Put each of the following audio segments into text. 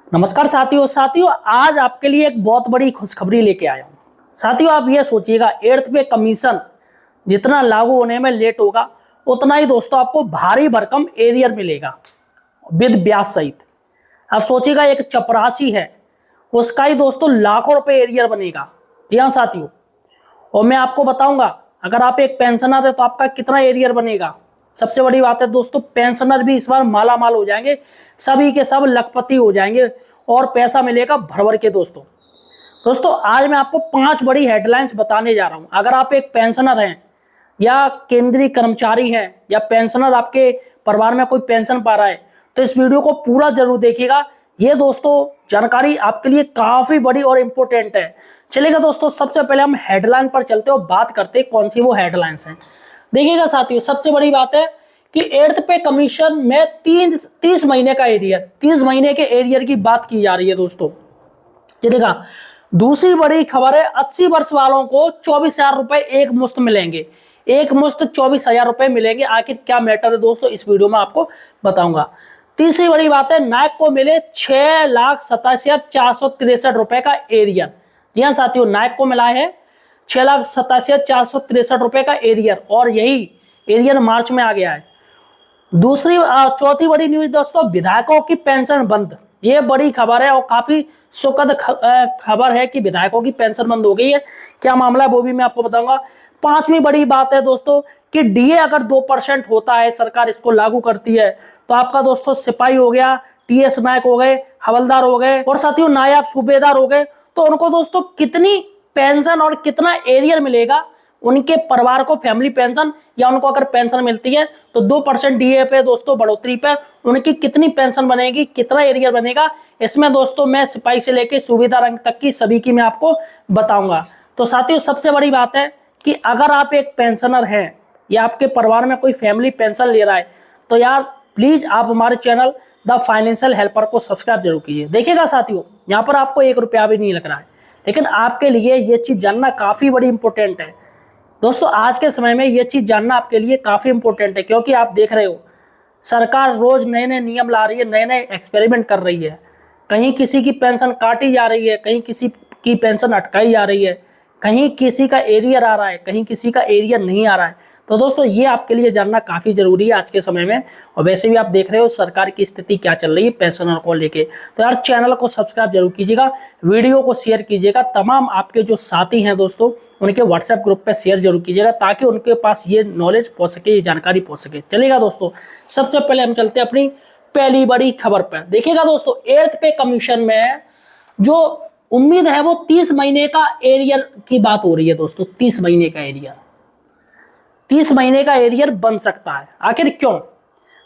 नमस्कार साथियों आज आपके लिए एक बहुत बड़ी खुशखबरी लेके आया हूँ। साथियों आप ये सोचिएगा, एर्थ पे कमीशन जितना लागू होने में लेट होगा उतना ही दोस्तों आपको भारी भरकम एरियर मिलेगा विद ब्याज सहित। अब सोचिएगा, एक चपरासी है उसका ही दोस्तों लाखों रुपए एरियर बनेगा। जी हाँ साथियों, और मैं आपको बताऊंगा अगर आप एक पेंशनर है तो आपका कितना एरियर बनेगा। सबसे बड़ी बात है दोस्तों, पेंशनर भी इस बार माला माल हो जाएंगे, सभी के सब लखपति हो जाएंगे और पैसा मिलेगा भर भर के। दोस्तों आज मैं आपको 5 बड़ी हेडलाइंस बताने जा रहा हूं। अगर आप एक पेंशनर हैं या केंद्रीय कर्मचारी हैं या पेंशनर आपके परिवार में कोई पेंशन पा रहा है तो इस वीडियो को पूरा जरूर देखिएगा। ये दोस्तों जानकारी आपके लिए काफी बड़ी और इंपॉर्टेंट है। चलिएगा दोस्तों, सबसे पहले हम हेडलाइन पर चलते हैं और बात करते हैं कौन सी वो हेडलाइंस हैं। देखिएगा साथियों, सबसे बड़ी बात है कि एर्थ पे कमीशन में 30 महीने का एरियर, 30 महीने के एरियर की बात की जा रही है दोस्तों। ये देखा, दूसरी बड़ी खबर है, 80 वर्ष वालों को 24,000 रुपए एक मुश्त मिलेंगे। एक मुश्त 24,000 रुपए मिलेंगे। आखिर क्या मैटर है दोस्तों, इस वीडियो में आपको बताऊंगा। तीसरी बड़ी बात है, नायक को मिले 6,87,463 रुपए का एरियर। जी हाँ साथियों, नायक को मिला है 6,87,463 रुपए का एरियर और यही एरियर मार्च में आ गया है। चौथी बड़ी न्यूज दोस्तों, विधायकों की पेंशन बंद। ये बड़ी खबर है और काफी सुखद खबर है कि विधायकों की पेंशन बंद हो गई है। क्या मामला है वो भी मैं आपको बताऊंगा। पांचवी बड़ी बात है दोस्तों कि डीए अगर 2% होता है, सरकार इसको लागू करती है तो आपका दोस्तों सिपाही हो गया, टीएस नायक हो गए, हवलदार हो गए और साथियों नायब सूबेदार हो गए, तो उनको दोस्तों कितनी पेंशन और कितना एरियर मिलेगा उनके परिवार को, फैमिली पेंशन या उनको अगर पेंशन मिलती है तो 2% डीए पे दोस्तों बढ़ोतरी पे उनकी कितनी पेंशन बनेगी, कितना एरियर बनेगा, इसमें दोस्तों मैं सिपाही से लेकर सूबेदार रंग तक की सभी की मैं आपको बताऊंगा। तो साथियों सबसे बड़ी बात है कि अगर आप एक पेंशनर हैं या आपके परिवार में कोई फैमिली पेंशन ले रहा है तो यार प्लीज आप हमारे चैनल द फाइनेंशियल हेल्पर को सब्सक्राइब जरूर कीजिए। देखिएगा साथियों, यहाँ पर आपको 1 रुपया भी नहीं लग रहा है, लेकिन आपके लिए ये चीज जानना काफी बड़ी इंपॉर्टेंट है दोस्तों। आज के समय में ये चीज जानना आपके लिए काफी इंपॉर्टेंट है, क्योंकि आप देख रहे हो सरकार रोज नए नए नियम ला रही है, नए नए एक्सपेरिमेंट कर रही है। कहीं किसी की पेंशन काटी जा रही है, कहीं किसी की पेंशन अटकाई जा रही है, कहीं किसी का एरियर आ रहा है, कहीं किसी का एरियर नहीं आ रहा है। तो दोस्तों ये आपके लिए जानना काफी जरूरी है आज के समय में। और वैसे भी आप देख रहे हो सरकार की स्थिति क्या चल रही है पेंशनर को लेके। तो यार चैनल को सब्सक्राइब जरूर कीजिएगा, वीडियो को शेयर कीजिएगा, तमाम आपके जो साथी हैं दोस्तों उनके व्हाट्सएप ग्रुप पे शेयर जरूर कीजिएगा ताकि उनके पास ये नॉलेज पहुंच सके, ये जानकारी पहुंच सके। चलिएगा दोस्तों, सबसे पहले हम चलते हैं अपनी पहली बड़ी खबर पर। देखिएगा दोस्तों, एर्थ पे कमीशन में जो उम्मीद है वो 30 महीने का एरियर की बात हो रही है दोस्तों। 30 महीने का एरियर, 30 महीने का एरियर बन सकता है। आखिर क्यों?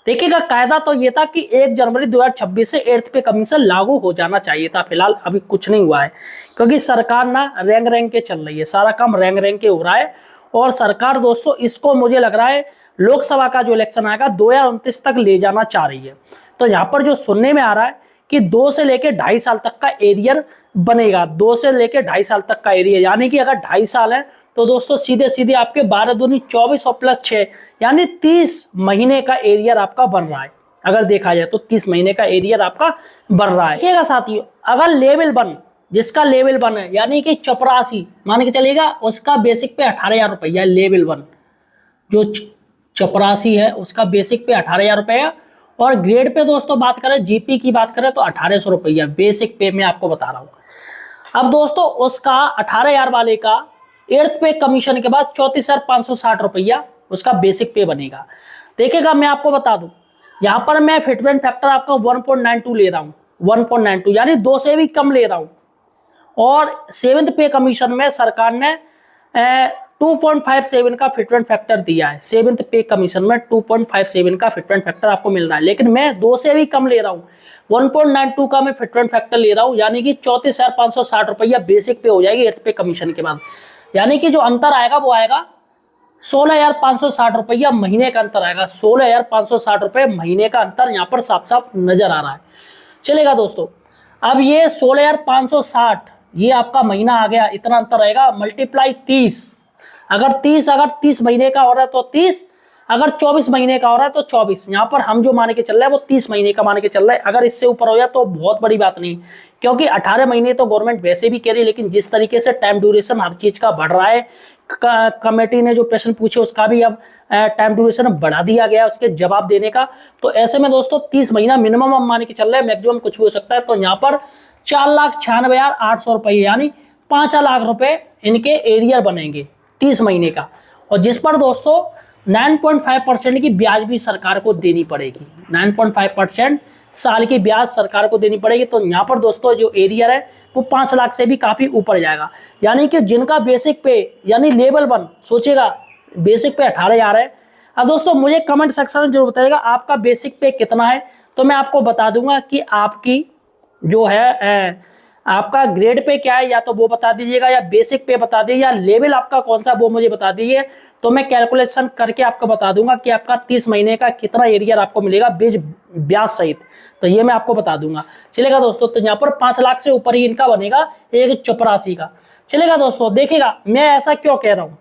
देखिएगा, कायदा तो ये था कि 1 जनवरी 2026 से एर्थ पे कमीशन लागू हो जाना चाहिए था। फिलहाल अभी कुछ नहीं हुआ है, क्योंकि सरकार ना रैंक के चल रही है, सारा काम रैंक के हो रहा है। और सरकार दोस्तों इसको मुझे लग रहा है लोकसभा का जो इलेक्शन आएगा 2029 तक ले जाना चाह रही है। तो यहाँ पर जो सुनने में आ रहा है कि 2 से लेकर 2.5 साल तक का एरियर बनेगा। 2 से लेकर 2.5 साल तक का एरियर, यानी कि अगर 2.5 साल है तो दोस्तों सीधे सीधे आपके 12 दूनी 24 और प्लस 6 यानी 30 महीने का एरियर आपका बन रहा है। अगर देखा जाए तो 30 महीने का एरियर आपका बन रहा है। देखिएगा साथियों, अगर लेवल 1, जिसका लेवल 1 है यानी कि चपरासी मान के चलिएगा, उसका बेसिक पे 18,000 रुपया लेवल 1, जो चपरासी है उसका बेसिक पे 18,000 रुपया। और ग्रेड पे दोस्तों बात करें, जीपी की बात करें तो 1800 रुपया बेसिक पे मैं आपको बता रहा हूँ। अब दोस्तों उसका 18,000 वाले का एर्थ पे कमीशन के बाद 34,560 रुपया उसका बेसिक पे बनेगा। देखिएगा मैं आपको बता दूं, यहाँ पर मैं फिटमेंट फैक्टर आपका 1.92 ले रहा हूँ, 1.92 यानी 2 से भी कम ले रहा हूँ। और 7th पे कमीशन में सरकार ने 2.57 का फिटमेंट फैक्टर दिया है। 7th पे कमीशन में 2.57 का फिटमेंट फैक्टर आपको मिल रहा है, लेकिन मैं 2 से भी कम ले रहा हूँ, 1.92 का मैं फिटमेंट फैक्टर ले रहा हूँ, यानी कि 34,560 रुपया बेसिक पे हो जाएगी एर्थ पे कमीशन के बाद। यानी कि जो अंतर आएगा वो आएगा 16,560 रुपया महीने का अंतर आएगा। 16,560 रुपये महीने का अंतर यहाँ पर साफ साफ नजर आ रहा है। चलेगा दोस्तों, अब ये 16,560 ये आपका महीना आ गया, इतना अंतर आएगा, मल्टीप्लाई 30। अगर 30 महीने का हो रहा है तो 30, अगर 24 महीने का हो रहा है तो 24, यहाँ पर हम जो मान के चल रहे हैं वो 30 महीने का मान के चल रहा है। अगर इससे ऊपर हो जाए तो बहुत बड़ी बात नहीं, क्योंकि 18 महीने तो गवर्नमेंट वैसे भी कह रही है, लेकिन जिस तरीके से टाइम ड्यूरेशन हर चीज का बढ़ रहा है, कमेटी ने जो प्रश्न पूछे उसका भी अब टाइम ड्यूरेशन बढ़ा दिया गया है उसके जवाब देने का। तो ऐसे में दोस्तों 30 महीना मिनिमम हम मान के चल रहे हैं, मैक्सिमम कुछ भी हो सकता है। तो यहाँ पर 4,96,800 रुपये यानी 5 लाख रुपए इनके एरियर बनेंगे 30 महीने का, और जिस पर दोस्तों 9.5% की ब्याज भी सरकार को देनी पड़ेगी। 9.5% साल की ब्याज सरकार को देनी पड़ेगी। तो यहाँ पर दोस्तों जो एरियर है वो 5 लाख से भी काफी ऊपर जाएगा, यानी कि जिनका बेसिक पे यानी लेवल 1 सोचेगा बेसिक पे 18,000 है। अब दोस्तों मुझे कमेंट सेक्शन में जरूर बताइएगा आपका बेसिक पे कितना है, तो मैं आपको बता दूंगा कि आपकी जो है आपका ग्रेड पे क्या है, या तो वो बता दीजिएगा या बेसिक पे बता दीजिए या लेवल आपका कौन सा वो मुझे बता दीजिए, तो मैं कैलकुलेशन करके आपको बता दूंगा कि आपका 30 महीने का कितना एरियर आपको मिलेगा ब्याज सहित। तो ये मैं आपको बता दूंगा, चलेगा दोस्तों। तो यहाँ पर 5 लाख से ऊपर ही इनका बनेगा एक चपरासी का, चलेगा दोस्तों। देखिएगा मैं ऐसा क्यों कह रहा हूँ,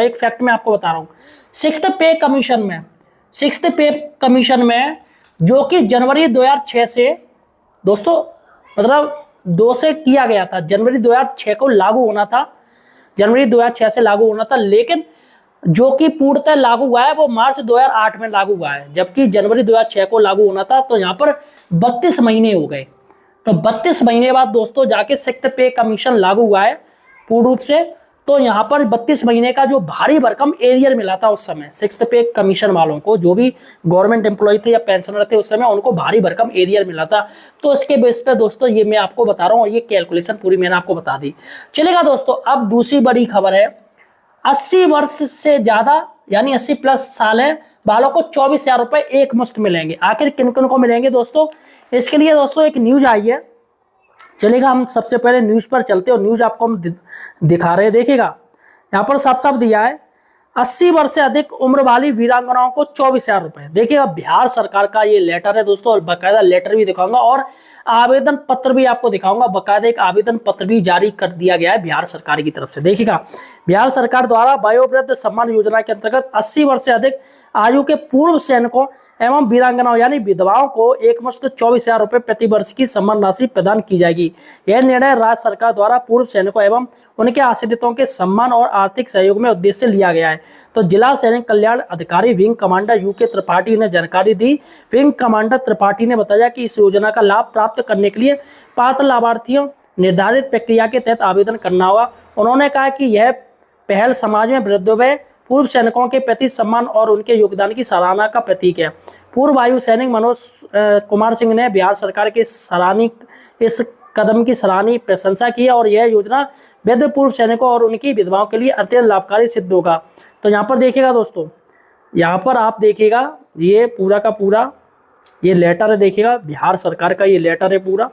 एक फैक्ट मैं आपको बता रहा हूँ। सिक्स्थ पे कमीशन में जो कि जनवरी 2006 से दोस्तों मतलब 2 से किया गया था, जनवरी 2006 को लागू होना था, जनवरी 2006 से लागू होना था, लेकिन जो कि पूर्णतः लागू हुआ है वो मार्च 2008 में लागू हुआ है, जबकि जनवरी 2006 को लागू होना था। तो यहाँ पर 32 महीने हो गए। तो 32 महीने बाद दोस्तों जाके सिक्स्थ पे कमीशन लागू हुआ है पूर्ण रूप से। तो यहाँ पर 32 महीने का जो भारी भरकम एरियर मिला था उस समय सिक्स्थ पे कमीशन वालों को, जो भी गवर्नमेंट एम्प्लॉय थे या पेंशनर थे उस समय, उनको भारी भरकम एरियर मिला था। तो इसके बेस पे दोस्तों ये मैं आपको बता रहा हूँ, और ये कैलकुलेशन पूरी मैंने आपको बता दी, चलेगा दोस्तों। अब दूसरी बड़ी खबर है, 80 वर्ष से ज्यादा यानी 80 प्लस साल है वालों को 24,000 रुपए एक मुश्त मिलेंगे। आखिर किन किन को मिलेंगे दोस्तों, इसके लिए दोस्तों एक न्यूज आई है, चलेगा हम सबसे पहले न्यूज पर चलते हैं और न्यूज आपको हम दिखा रहे हैं। देखिएगा यहाँ पर साफ साफ दिया है 80 वर्ष से अधिक उम्र वाली वीरांगनाओं को 24,000 रुपए। देखिएगा बिहार सरकार का ये लेटर है दोस्तों, और बाकायदा लेटर भी दिखाऊंगा और आवेदन पत्र भी आपको दिखाऊंगा। बाकायदा एक आवेदन पत्र भी जारी कर दिया गया है बिहार सरकार की तरफ से। देखिएगा बिहार सरकार द्वारा वयोवृद्ध सम्मान योजना के अंतर्गत 80 वर्ष से अधिक आयु के पूर्व सैनिकों एवं वीरांगनाओं यानी विधवाओं को एक मुश्त 24,000 रुपए प्रति वर्ष की सम्मान राशि प्रदान की जाएगी। यह निर्णय राज्य सरकार द्वारा पूर्व सैनिकों एवं उनके आश्रितों के सम्मान और आर्थिक सहयोग में उद्देश्य से लिया गया है। तो जिला सैनिक कल्याण अधिकारी विंग कमांडर यूके त्रिपाठी ने जानकारी दी। विंग कमांडर त्रिपाठी ने बताया कि इस योजना का लाभ प्राप्त करने के लिए पात्र लाभार्थियों निर्धारित प्रक्रिया के तहत आवेदन करना होगा। उन्होंने कहा कि यह पहल समाज में वृद्धों पूर्व सैनिकों के प्रति सम्मान और उनके योगदान की सराहना का प्रतीक है। पूर्व वायु सैनिक मनोज कुमार सिंह ने बिहार सरकार के इस कदम की सराहनीय प्रशंसा की है और यह योजना वृद्ध पूर्व सैनिकों और उनकी विधवाओं के लिए अत्यंत लाभकारी सिद्ध होगा। तो यहाँ पर देखिएगा दोस्तों, यहाँ पर आप देखिएगा ये पूरा का पूरा ये लेटर है, देखिएगा बिहार सरकार का ये लेटर है पूरा।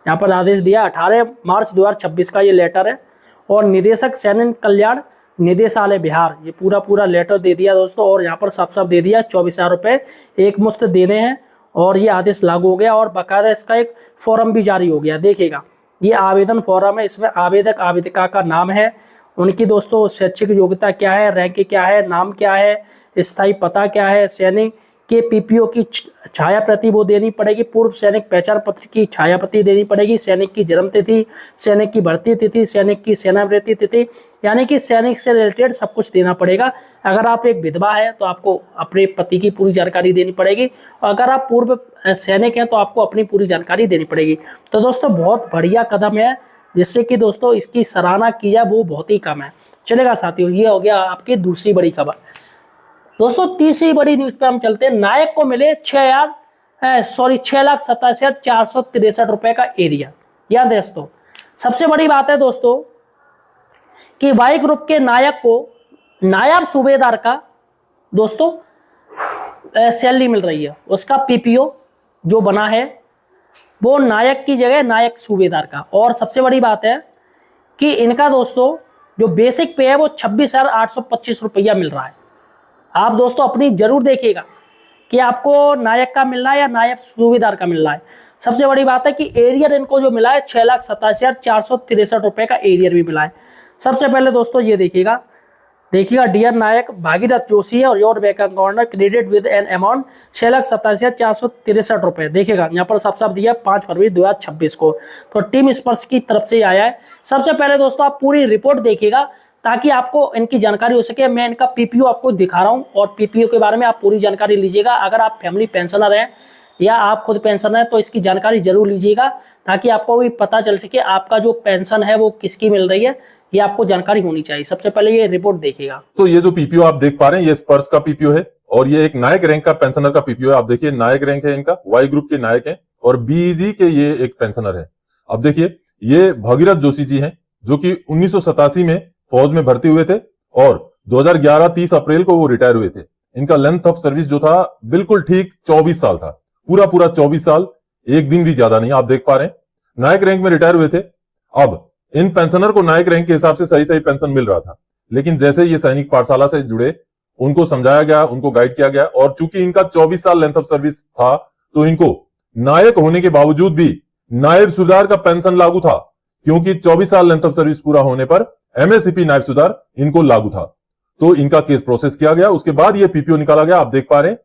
यहाँ पर आदेश दिया 18 मार्च 2026 का ये लेटर है, और निदेशक सैनिक कल्याण निदेशालय बिहार, ये पूरा लेटर दे दिया दोस्तों। और यहाँ पर साफ साफ दे दिया 24,000 रुपये एक मुश्त देने हैं, और ये आदेश लागू हो गया। और बाकायदा इसका एक फॉर्म भी जारी हो गया। देखिएगा ये आवेदन फॉर्म है, इसमें आवेदक आवेदिका का नाम है, उनकी दोस्तों शैक्षिक योग्यता क्या है, रैंक क्या है, नाम क्या है, स्थायी पता क्या है, सैनिक के पीपीओ की छाया प्रति वो देनी पड़ेगी, पूर्व सैनिक पहचान पत्र की छाया प्रति देनी पड़ेगी, सैनिक की जन्म तिथि, सैनिक की भर्ती तिथि, सैनिक की सेवानिवृत्ति तिथि, यानी कि सैनिक से रिलेटेड सब कुछ देना पड़ेगा। अगर आप एक विधवा है तो आपको अपने पति की पूरी जानकारी देनी पड़ेगी, और अगर आप पूर्व सैनिक हैं तो आपको अपनी पूरी जानकारी देनी पड़ेगी। तो दोस्तों बहुत बढ़िया कदम है, जिससे कि दोस्तों इसकी सराहना की जाए वो बहुत ही कम है। चलेगा साथियों, ये हो गया आपकी दूसरी बड़ी खबर। दोस्तों तीसरी बड़ी न्यूज पे हम चलते हैं। नायक को मिले 6,87,463 रुपए का एरिया। या दोस्तों सबसे बड़ी बात है दोस्तों कि वाई ग्रुप के नायक को नायब सूबेदार का दोस्तों सैलरी मिल रही है। उसका पीपीओ जो बना है वो नायक की जगह नायक सूबेदार का। और सबसे बड़ी बात है कि इनका दोस्तों जो बेसिक पे है वो 26,825 रुपया मिल रहा है। आप दोस्तों अपनी जरूर देखिएगा कि आपको नायक का मिल रहा है या नायब सूबेदार का मिल रहा है। सबसे बड़ी बात है कि एरियर इनको जो मिला है 6,87,463 रुपए का एरियर भी मिला है। सबसे पहले दोस्तों ये देखिएगा देखिएगा, डियर नायक भागीरथ जोशी है और your bank account credit with an amount 6,87,463 रुपए। देखिएगा यहाँ पर साफ साफ दिया 5 फरवरी 2026 को। तो टीम स्पर्श की तरफ से आया है। सबसे पहले दोस्तों आप पूरी रिपोर्ट देखिएगा ताकि आपको इनकी जानकारी हो सके। मैं इनका पीपीओ आपको दिखा रहा हूँ और पीपीओ के बारे में आप पूरी जानकारी लीजिएगा। अगर आप फैमिली पेंशनर हैं या आप खुद पेंशनर हैं तो इसकी जानकारी जरूर लीजिएगा ताकि आपको भी पता चल सके आपका जो पेंशन है वो किसकी मिल रही है, ये आपको जानकारी होनी चाहिए। सबसे पहले ये रिपोर्ट देखिएगा। तो ये जो पीपीओ आप देख पा रहे हैं ये स्पर्श का पीपीओ है और ये एक नायक रैंक का पेंशनर का पीपीओ है। आप देखिए नायक रैंक है इनका, वाई ग्रुप के नायक हैं और बीईजी के ये एक पेंशनर है। अब देखिए ये भागीरथ जोशी जी हैं जो कि 1987 में फौज में भर्ती हुए थे और 2011 30 अप्रैल को वो रिटायर हुए थे। इनका लेंथ ऑफ सर्विस जो था बिल्कुल ठीक 24 साल था, पूरा 24 साल, एक दिन भी ज्यादा नहीं। आप देख पा रहे हैं नायक रैंक में रिटायर हुए थे। अब इन पेंशनर को नायक रैंक के हिसाब से सही सही पेंशन मिल रहा था, लेकिन जैसे ये सैनिक पाठशाला से जुड़े उनको समझाया गया, उनको गाइड किया गया और चूंकि इनका 24 साल लेंथ ऑफ सर्विस था तो इनको नायक होने के बावजूद भी नायब सुधार का पेंशन लागू था, क्योंकि 24 साल लेंथ ऑफ सर्विस पूरा होने पर एमएससीपी नायब सुधार इनको लागू था। तो इनका केस प्रोसेस किया गया, उसके बाद ये पीपीओ निकाला गया। आप देख पा रहे हैं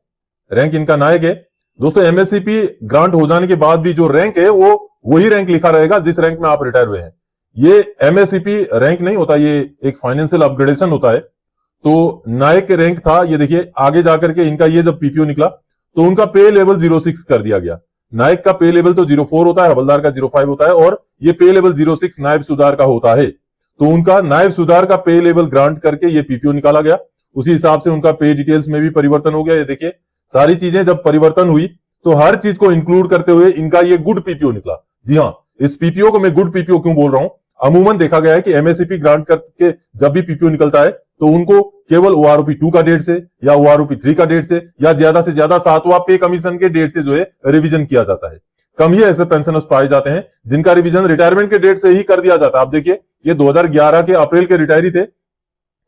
रैंक इनका नायक है। दोस्तों एमएससीपी ग्रांट हो जाने के बाद भी जो रैंक है वो वही रैंक लिखा रहेगा जिस रैंक में आप रिटायर हुए हैं। ये एमएससीपी रैंक नहीं होता, ये एक फाइनेंशियल अपग्रेडेशन होता है। तो नायक रैंक था, ये देखिए आगे जाकर के इनका ये जब पीपीओ निकला तो उनका पे लेवल 06 कर दिया गया। नायक का पे लेवल तो 04 होता है, हवलदार का 05 होता है और ये पे लेवल 06 नायब सुधार का होता है। तो उनका नायब सुधार का पे लेवल ग्रांट करके ये पीपीओ निकाला गया। उसी हिसाब से उनका पे डिटेल्स में भी परिवर्तन हो गया। ये देखिए सारी चीजें जब परिवर्तन हुई तो हर चीज को इंक्लूड करते हुए इनका ये गुड पीपीओ निकला। जी हाँ, इस पीपीओ को मैं गुड पीपीओ क्यों बोल रहा हूं, अमूमन देखा गया है कि एमएससीपी ग्रांट करके जब भी पीपीओ निकलता है तो उनको केवल ओआरओपी 2 का डेट से या ओआरओपी 3 का डेट से या ज्यादा से ज्यादा 7वां पे कमीशन के डेट से जो है रिवीजन किया जाता है। कम ही ऐसे पेंशनर्स पाए जाते हैं जिनका रिवीजन रिटायरमेंट के डेट से ही कर दिया जाता है। आप देखिए ये 2011 के अप्रैल के रिटायरी थे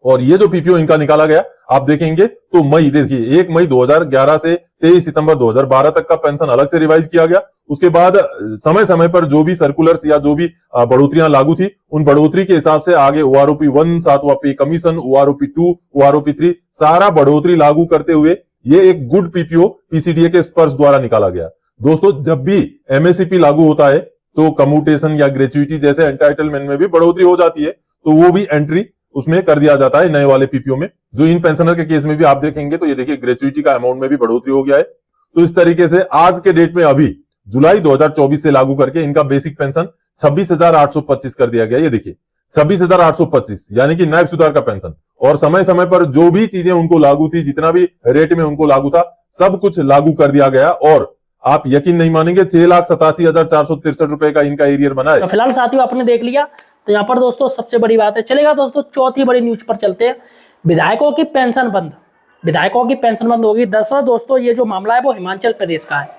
और ये जो पीपीओ इनका निकाला गया आप देखेंगे तो मई, देखिए 1 मई 2011 से 23 सितंबर 2012 तक का पेंशन अलग से रिवाइज किया गया। उसके बाद समय समय पर जो भी सर्कुलर्स या जो भी बढ़ोतरियां लागू थी उन बढ़ोतरी के हिसाब से आगे ओआरओपी 1, 7वां पे कमीशन, ओआरओपी 2, ओआरओपी 3 सारा बढ़ोतरी लागू करते हुए ये एक गुड पीपीओ पीसीडीए के स्पर्श द्वारा निकाला गया। दोस्तों जब भी एमएससीपी लागू होता है तो कम्यूटेशन या ग्रेच्युइटी जैसे एंटाइटलमेंट में भी बढ़ोतरी हो जाती है, तो वो भी एंट्री उसमें कर दिया जाता है नए वाले पीपीओ में। जो इन पेंशनर के केस में भी आप देखेंगे तो ये देखिए ग्रेच्युइटी का अमाउंट में भी बढ़ोतरी हो गया है। तो इस तरीके से आज के डेट में अभी जुलाई 2024 से लागू करके इनका बेसिक पेंशन 26,825 कर दिया गया। ये देखिए 26,825 यानी कि नायब सुधार का पेंशन, और समय समय पर जो भी चीजें उनको लागू थी, जितना भी रेट में उनको लागू था, सब कुछ लागू कर दिया गया। और आप यकीन नहीं मानेंगे 6,87,463 रुपए का इनका एरियर बना है। तो फिलहाल साथियों आपने देख लिया। तो यहाँ पर दोस्तों सबसे बड़ी बात है, चलेगा दोस्तों चौथी बड़ी न्यूज पर चलते हैं। विधायकों की पेंशन बंद, विधायकों की पेंशन बंद होगी। दरअसल दोस्तों ये जो मामला है वो हिमाचल प्रदेश का है।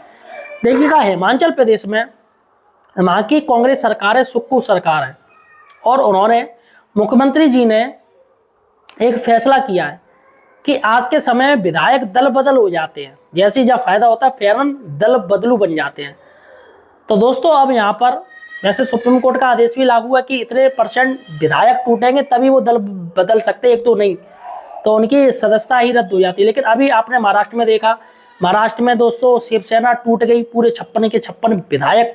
देखिएगा हिमाचल प्रदेश में वहाँ की कांग्रेस सरकार है, सुक्खू सरकार है, और उन्होंने मुख्यमंत्री जी ने एक फैसला किया है कि आज के समय में विधायक दल बदल हो जाते हैं, जैसे जब फायदा होता है फेरन दल बदलू बन जाते हैं। तो दोस्तों अब यहाँ पर वैसे सुप्रीम कोर्ट का आदेश भी लागू है कि इतने परसेंट विधायक टूटेंगे तभी वो दल बदल सकते, एक तो नहीं तो उनकी सदस्यता ही रद्द हो जाती है। लेकिन अभी आपने महाराष्ट्र में देखा, महाराष्ट्र में दोस्तों शिवसेना टूट गई, पूरे 56 के 56 विधायक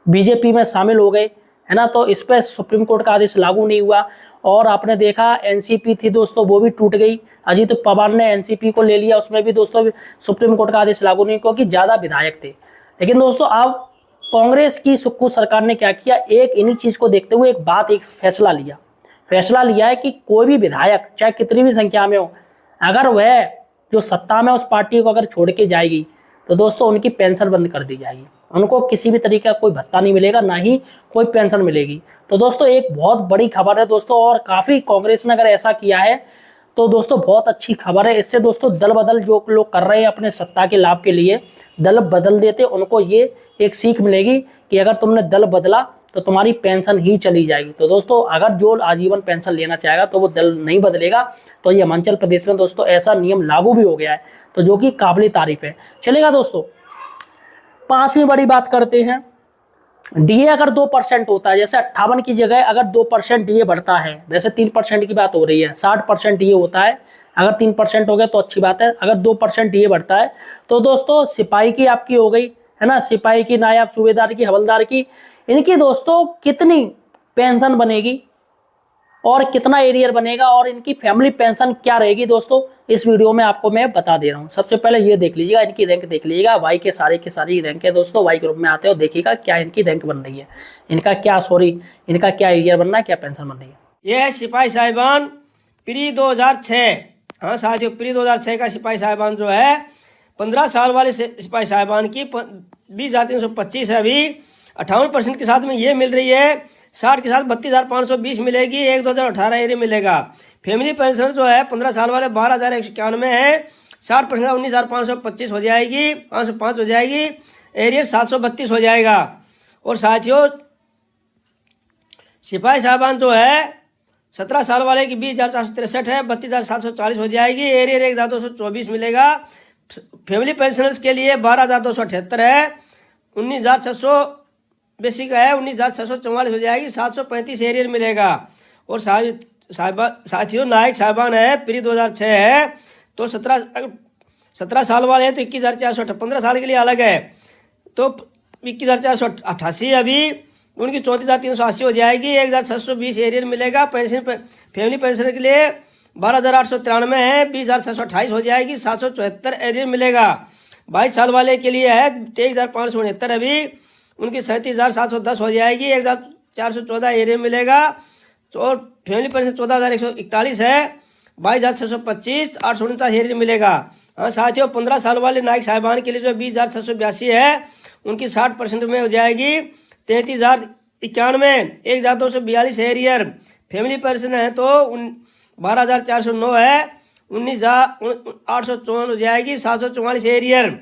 बीजेपी में शामिल हो गए, है ना। तो इस पर सुप्रीम कोर्ट का आदेश लागू नहीं हुआ। और आपने देखा एनसीपी थी दोस्तों, वो भी टूट गई। अजीत पवार ने एनसीपी को ले लिया, उसमें भी दोस्तों सुप्रीम कोर्ट का आदेश लागू नहीं, क्योंकि ज़्यादा विधायक थे। लेकिन दोस्तों अब कांग्रेस की सुक्खू सरकार ने क्या किया, एक इन्हीं चीज़ को देखते हुए एक फैसला लिया है कि कोई भी विधायक चाहे कितनी भी संख्या में हो, अगर वह जो सत्ता में उस पार्टी को अगर छोड़ के जाएगी तो दोस्तों उनकी पेंशन बंद कर दी जाएगी। उनको किसी भी तरीके का कोई भत्ता नहीं मिलेगा, ना ही कोई पेंशन मिलेगी। तो दोस्तों एक बहुत बड़ी खबर है दोस्तों, और काफ़ी कांग्रेस ने अगर ऐसा किया है तो दोस्तों बहुत अच्छी खबर है। इससे दोस्तों दल बदल जो लोग कर रहे हैं अपने सत्ता के लाभ के लिए दल बदल देते, उनको ये एक सीख मिलेगी कि अगर तुमने दल बदला तो तुम्हारी पेंशन ही चली जाएगी। तो दोस्तों अगर जो आजीवन पेंशन लेना चाहेगा तो वो दल नहीं बदलेगा। तो ये हिमाचल प्रदेश में दोस्तों ऐसा नियम लागू भी हो गया है, तो जो कि काबिल तारीफ है। चलेगा दोस्तों 5वीं बड़ी बात करते हैं। डीए अगर 2% होता है, जैसे 58 की जगह अगर 2% डीए बढ़ता है, वैसे 3% की बात हो रही है, 60% डीए होता है, अगर 3% हो गया तो अच्छी बात है, अगर 2% डीए बढ़ता है तो दोस्तों सिपाही की आपकी हो गई है ना, सिपाही की, नायब सूबेदार की, हवलदार की, इनकी दोस्तों कितनी पेंशन बनेगी और कितना एरियर बनेगा और इनकी फैमिली पेंशन क्या रहेगी दोस्तों, इस वीडियो में आपको मैं बता दे रहा हूं। सबसे पहले ये देख लीजिएगा, इनकी रैंक देख लीजिएगा, वाई के सारी रैंक है दोस्तों, वाई ग्रुप में आते हो, देखिएगा क्या इनकी रैंक बन रही है, इनका क्या एरियर बन रहा है, क्या पेंशन बन रही है। ये है सिपाही साहिबान प्री 2006। हाँ साथियों, प्री 2006 का सिपाही साहिबान जो है 15 साल वाले सिपाही साहिबान की 20,325 है अभी, 58% के साथ में ये मिल रही है। 60 के साथ 32,520 मिलेगी, 1/2018 एरियर मिलेगा। फैमिली पेंशन जो है 15 साल वाले 12,191 है, 60% 19,525 हो जाएगी, 505 हो जाएगी, एरियर 732 हो जाएगा। और साथियों सिपाही साहिबान जो है 17 साल वाले की 20,463 है, 32,740 हो जाएगी, एरियर 1,224 मिलेगा। फैमिली पेंशनर्स के लिए 12,278 है, 19,600 बेसिक है, 19,644 हो जाएगी, 735 एरियर मिलेगा। और साथियों नायक साहिबान है प्री 2006 है, तो 17 साल वाले हैं तो 21,408, 15 साल के लिए अलग है तो 21,488 अभी, उनकी 34,380 हो जाएगी, 1,620 एरियर मिलेगा। पेंशन फैमिली पेंशन के लिए 12,893 है, 20,628 हो जाएगी, 774 एरियर मिलेगा। 22 साल वाले के लिए है 23,569 अभी, उनकी 37,710 हो जाएगी, 1,414 एरियर मिलेगा। और फैमिली पेंशन 14,141 है, 22,625, 849 एरियर मिलेगा। हाँ साथियों 15 साल वाले नायक साहिबान के लिए जो 20,682 है, उनकी 60% में हो जाएगी, 33,091, 1,242 एरियर। फैमिली पेंशन है तो 12,409 है, 19,854 हो जाएगी, 744 एरियर।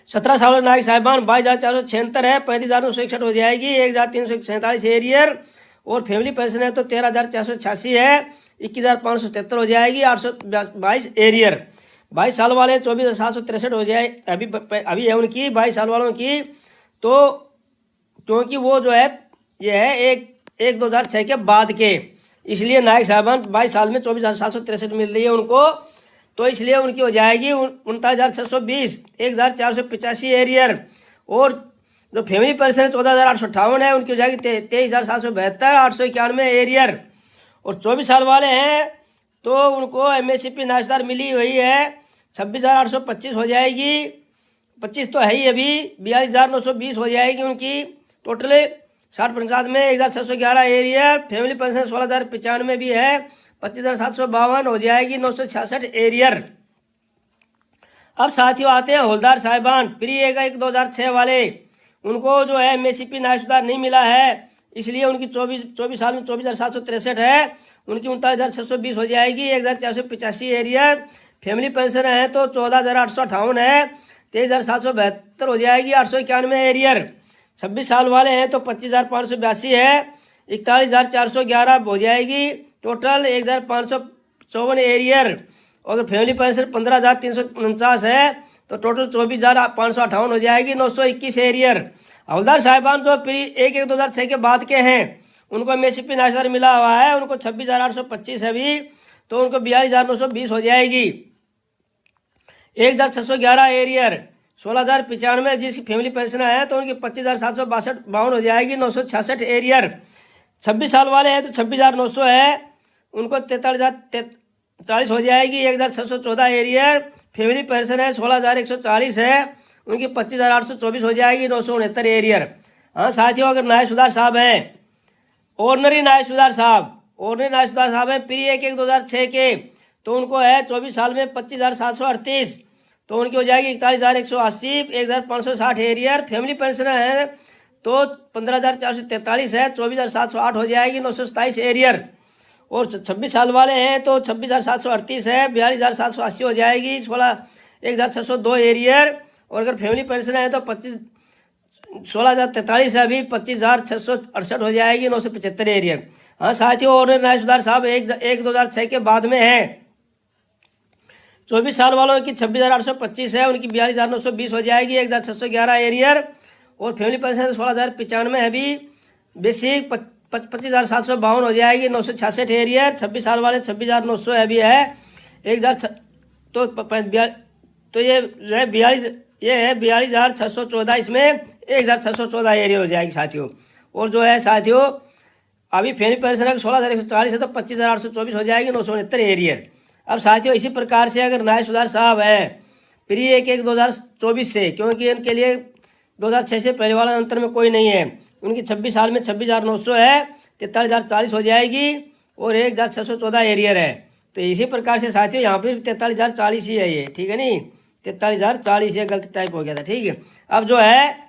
17 साल नायक साहिबान 22,476 है, 35,961 हो जाएगी, 1,347 एरियर। और फैमिली पेंशन है तो 13,486 है, 21,577 हो जाएगी, 822 एरियर। 22 साल वाले 24,763 हो जाए अभी है उनकी 22 साल वालों की, तो क्योंकि वो जो है ये है 2006 के बाद के, इसलिए नायक साहिबान 22 साल में 24,763 मिल रही है उनको, तो इसलिए उनकी हो जाएगी 39,620, 1,485 एरियर। और जो फैमिली पेंशन 14,858 है, उनकी हो जाएगी 23,772, 891 एरियर। और 24 साल वाले हैं तो उनको MSCP नाशदार मिली हुई है, 26,825 हो जाएगी, 25 तो है ही अभी, 42,920 हो जाएगी उनकी टोटल 60% में, 1,611 एरियर। फैमिली पेंशन 16,095 भी है, 25,752 हो जाएगी, 966 एरियर। अब साथियों आते हैं हवलदार साहिबान प्री 1/1/2006 वाले, उनको जो है MSCP नाशदार नहीं मिला है, इसलिए उनकी 24 साल में 24,763 है, उनकी 39,620 हो जाएगी, 1,485 एरियर। फैमिली पेंशन है तो 14,858 है, 23,772 हो जाएगी, 891 एरियर। 26 साल वाले हैं तो 25,582 है, 41,411 हो जाएगी, टोटल 1,554 एरियर। और अगर फैमिली पेंशन 15,349 है तो टोटल 24,558 हो जाएगी, 921 एरियर। हवलदार साहिबान जो प्री 1/1/2006 के बाद के हैं, उनको MSCP नाशदार मिला हुआ है, उनको 26,825 है अभी, तो उनको 42,920 हो जाएगी, 1,611 एरियर। 16,095 जिसकी फैमिली पेंशन है तो उनकी 25,752 हो जाएगी, 966 एरियर। 26 साल वाले हैं तो 26,900 है, उनको 43,040 हो जाएगी, 1,614 एरियर। फैमिली पेंशन है 16,140 है, उनकी 25,824 हो जाएगी, 969 एरियर। हाँ साथियों अगर नायब सुधार साहब हैं, ऑर्डनरी नायब सुधार साहब हैं प्री 1/1/2006 के, तो उनको है 24 साल में 25,738, तो उनकी हो जाएगी 41,180, 1,560 एरियर। फैमिली पेंशन है तो 15,443 है, 24,708 हो जाएगी, 927 एरियर। और 26 साल वाले हैं तो 26,738 है, 42,780 हो जाएगी, 1,602 एरियर। और अगर फैमिली पेंशन है तो 16,043 है अभी, 25,668 हो जाएगी, 975 एरियर। हाँ साथियों और नायब सुधार साहब 1/2006 के बाद में है। 24 साल वालों की 26,825 है, उनकी 42,920 हो जाएगी, 1,611 एरियर। और फैमिली पेंशन है तो 16,095 है अभी। बेसिक 25,752 हो जाएगी, 966 एरियर। 26 साल वाले 26,900 अभी है। 1,000 तो ये जो है 42, ये है 42,614, इसमें 1,614 एरियर हो जाएगी साथियों। और जो है साथियों अभी फैमिली पेंशन अगर 16,140 है तो 25,824 हो जाएगी, 969 एरियर। अब साथियों इसी प्रकार से अगर न्याय सुधार साहब है प्री 1/1/2024 से, क्योंकि इनके लिए 2006 से पहले वाला अंतर में कोई नहीं है, उनकी 26 साल में 26,900 है, 43,040 हो जाएगी और 1,614 एरियर है। तो इसी प्रकार से साथियों यहाँ पे 43,040 ही है ये, ठीक है नहीं, 43,040 ये गलत टाइप हो गया था, ठीक है। अब जो है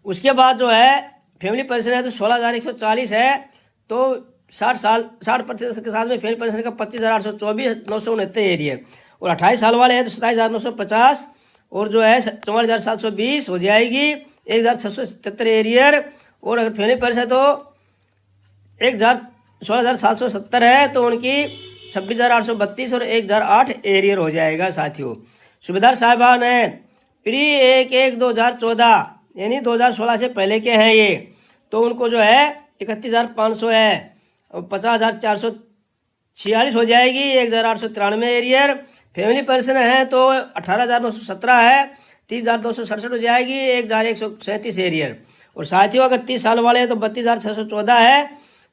उसके बाद जो है फैमिली पेंशन है तो 16,140 है, तो 60% के साथ में फैमिली पेंशन का 25,824, 969 एरियर। और 28 साल वाले हैं तो 27,950 और जो है 44,720 हो जाएगी, 1,677 एरियर। और अगर फैमिली पेंशन है तो 16,770 है तो उनकी 26,832 और 1,008 एरियर हो जाएगा साथियों। सूबेदार साहिबान है प्री 1/1/2014 यानी 2016 से पहले के हैं ये, तो उनको जो है 31,500 है और 50,446 हो जाएगी, 1,893 एरियर। फैमिली पेंशन है तो 18,917 है, 30,267 हो जाएगी, 1,137 एरियर। और साथियों अगर 30 साल वाले हैं तो 32,614 है,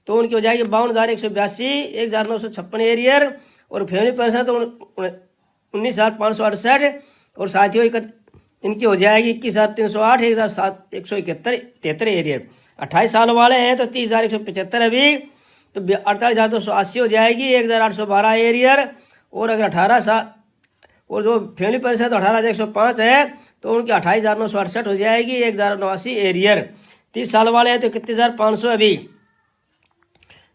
तो उनकी हो जाएगी 52,182, 1,956 एरियर। और फैमिली पेंशन तो 19,568 और साथियों इनकी हो जाएगी 21,308, 1,171 एरियर। 28 साल वाले हैं तो 30,175 अभी, तो 48,280 हो जाएगी, 1,812 एरियर। और अगर 18 साल और जो फैमिली पेंशन है तो 18,105 है, तो उनकी 28,968 हो जाएगी, 1,089 एरियर। 30 साल वाले हैं तो 31,500 अभी।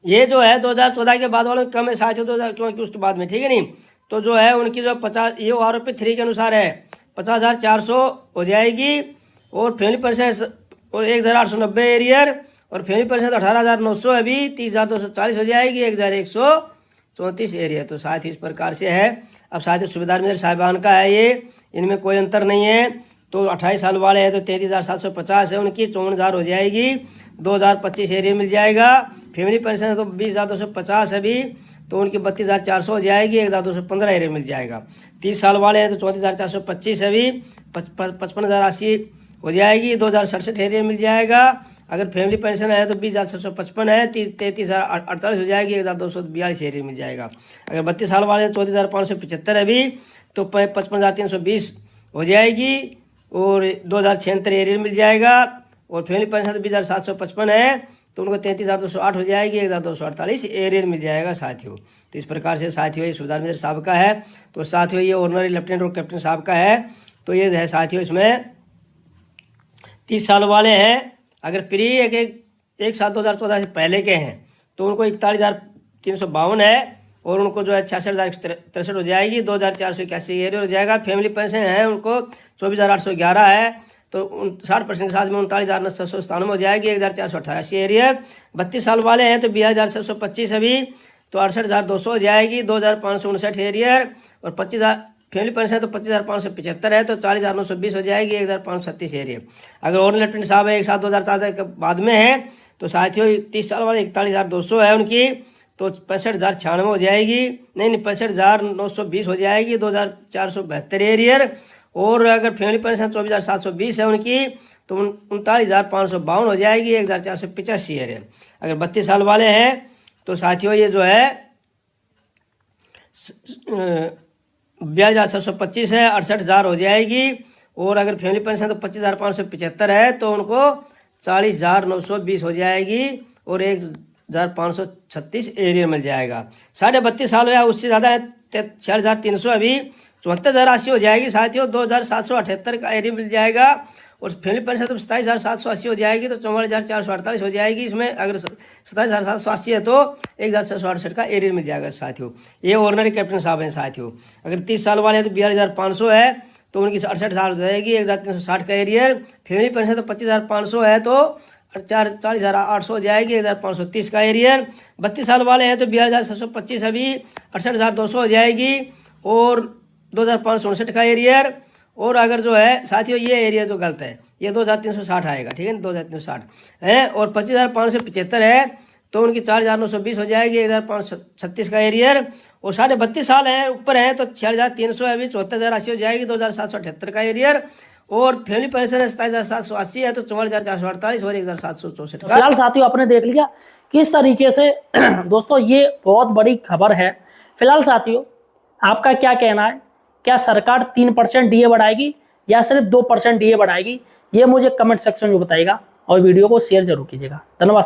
ये जो है 2014 के बाद वाले कम है साथियों, 2000 क्योंकि उसके बाद में, ठीक है नहीं। तो जो है उनकी जो 50 ये आरोपी 3 के अनुसार है 50,400 हो जाएगी। और फैमिली पेंशन 1,890 एरियर। और फैमिली पेंशन 18,900 अभी, 30,240 हो जाएगी, 1,134 एरियर। तो साथ ही इस प्रकार से है। अब साथ ही सूबेदार मेजर साहिबान का है ये, इनमें कोई अंतर नहीं है। तो 28 साल वाले हैं तो 33,750 है, उनकी 54,000 हो जाएगी, 2,025 एरियर मिल जाएगा। फैमिली पेंशन है तो 20,250 अभी, तो उनकी 32,400 हो जाएगी, 1,215 एरियर मिल जाएगा। 30 साल वाले हैं तो 34,425 अभी, 55,080 हो जाएगी, 2,067 एरियर मिल जाएगा। अगर फैमिली पेंशन है तो 20,655 है, 33,048 हो जाएगी, 1,242 एरियर मिल जाएगा। अगर 32 साल वाले हैं 34,575 अभी, तो 55,320 हो जाएगी और 2,076 एरियर मिल जाएगा। और फैमिली पेंशन तो 20,755 है, तो उनको 33,208 हो जाएगी, 1,248 एरियर मिल जाएगा साथियों। तो इस प्रकार से साथियों ये सूबेदार मेजर साहब का है। तो साथियों ये ऑनरी लेफ्टिनेंट और कैप्टन साहब का है। तो ये है साथियों इसमें 30 साल वाले हैं, अगर प्री 1/7/2014 से पहले के हैं तो उनको 41,352 है, और उनको जो है 66,063 हो जाएगी, 2,481 एरियर हो जाएगा। फैमिली पेंशन है उनको 24,811 है, तो 60% के साथ में 39,997 हो जाएगी, 1,488 एरियर। 32 साल वाले हैं तो 20,625 अभी, तो 68,200 हो जाएगी, 2,559 एरियर। और 25,000 फैमिली पेंशन है तो 25,575 है, तो 40,920 हो जाएगी, 1,536 एरियर। अगर और लेफ्टिनेंट साहब है 1/7/2004 के बाद में है तो साथियों 30 साल वाले 41,200 है उनकी, तो 65,096 हो जाएगी, नहीं 65,920 हो जाएगी, 2,472 एरियर। और अगर फैमिली पेंशन 24,720 है उनकी, तो 39,552 हो जाएगी, 1,485 एरियर। अगर 32 साल वाले हैं तो साथियों ये जो है 42,625 है, 68,000 हो जाएगी। और अगर फैमिली पेंशन तो 25,575 है, तो उनको 40,920 हो जाएगी और 1,536 एरियर मिल जाएगा। 32.5 साल या उससे ज़्यादा है 46,300 अभी, 74,080 हो जाएगी साथियों, 2,778 का एरियर मिल जाएगा। और फैमिली पेंशन तो 27,780 हो जाएगी, तो 44,448 हो जाएगी। इसमें अगर 27,780 है तो 1,668 का एरियर मिल जाएगा साथियों। ये ऑर्डिनरी कैप्टन साहब हैं साथियों। अगर 30 साल वाले हैं तो 42,500 है, तो उनकी 68,000 हो जाएगी, 1,360 का एरियर। फैमिली पेंशन तो 25,500 है, तो 40,800 हो जाएगी, 1,530 का एरियर। 32 साल वाले हैं तो 42,625 अभी, 68,200 हो जाएगी और 2,559 का एरियर। और अगर जो है साथियों ये एरिया जो गलत है, ये 2360 आएगा, ठीक है ना, 2360 है। और 25,575 है तो उनकी 4,920 हो जाएगी, 1,536 का एरियर। और 32.5 साल है ऊपर है तो 6,300 है, अभी 74,080 हो जाएगी, 2,778 का एरियर। और फैमिली पेंशन है 27,780 है तो 44,448 और 1,764 का। फिलहाल साथियों आपने देख लिया किस तरीके से दोस्तों ये बहुत बड़ी खबर है। फिलहाल साथियों आपका क्या कहना है, क्या सरकार 3% डीए बढ़ाएगी या सिर्फ 2% डीए बढ़ाएगी, ये मुझे कमेंट सेक्शन में बताइएगा और वीडियो को शेयर जरूर कीजिएगा। धन्यवाद।